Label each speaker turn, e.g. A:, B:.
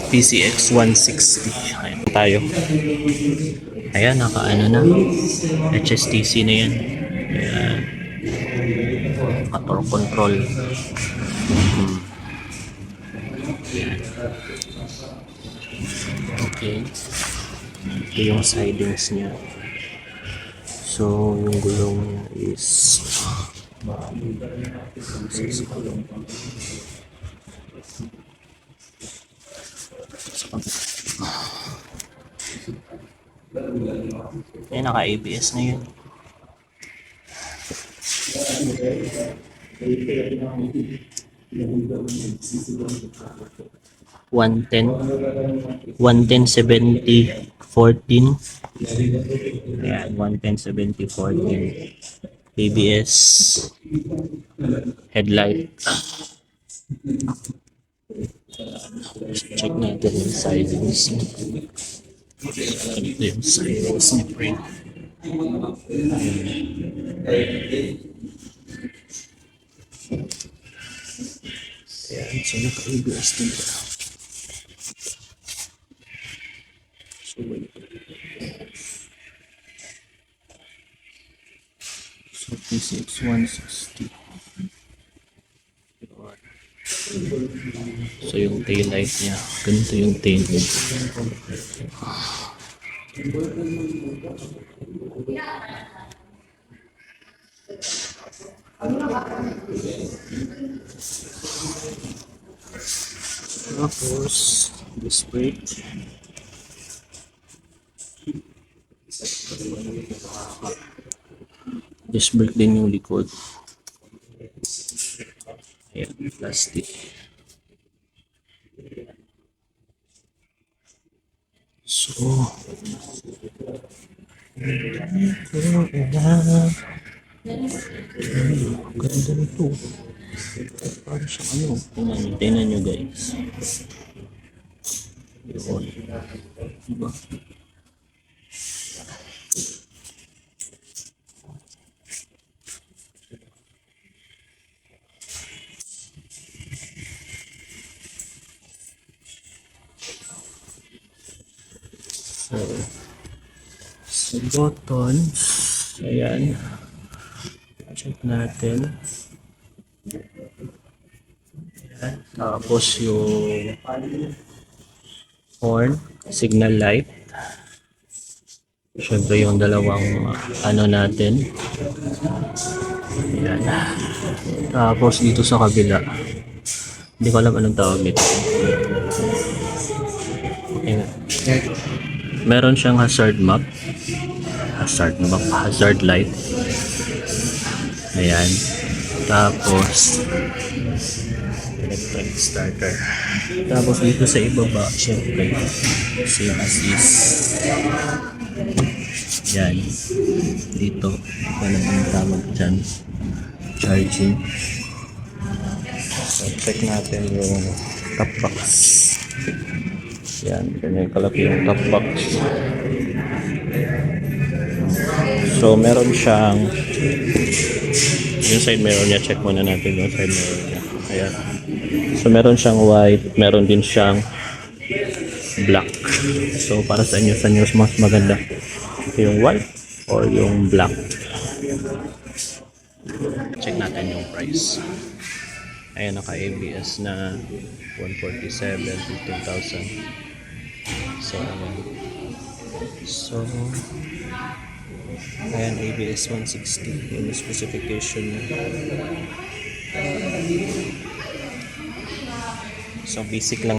A: PCX 160. Ayan tayo. Ayan, naka-ano na. HSTC na yan. Ayan. Motor control. Ayan. Okay. Ito yung sidings niya. So, yung gulong niya is gulong. Eh, naka-ABS na yun. $110 70 14. Ayan, 110 70 14. ABS headlight. Check natin yung sidings. Ito yung sidings ni friend. Ayan, so naka-ABS din ka. So PCX 160. So yung tail light niya, ganito yung tail light. Tapos disc brake. Disc brake din yung likod. Ayan, plastic. So, ganda nito. Parang siyang ano. Tingnan nyo guys. Yun. Diba? So, sa buttons, ayan, check natin. Ayan. Tapos yung horn, signal light. Siyempre yung dalawang ano natin. Ayan. Tapos dito sa kabila, hindi ko alam anong tawag nito. Ayan. Meron siyang hazard light. Ayan. Tapos electronic starter. Tapos dito sa ibaba, syempre same as is. Ayan. Dito, ano ang tawag dyan? Charging. So, check natin yung top box. Yan, ganyan kalaki yung top box. So, meron siyang yung side mirror niya. Check muna natin yung side mirror niya. Ayan. So, meron siyang white. Meron din siyang black. So, para sa inyo mas maganda yung white or yung black. Check natin yung price. Ayan, naka-ABS na 147, 15,000. So, ayan, ABS 160 yung specification niya. So, basic lang.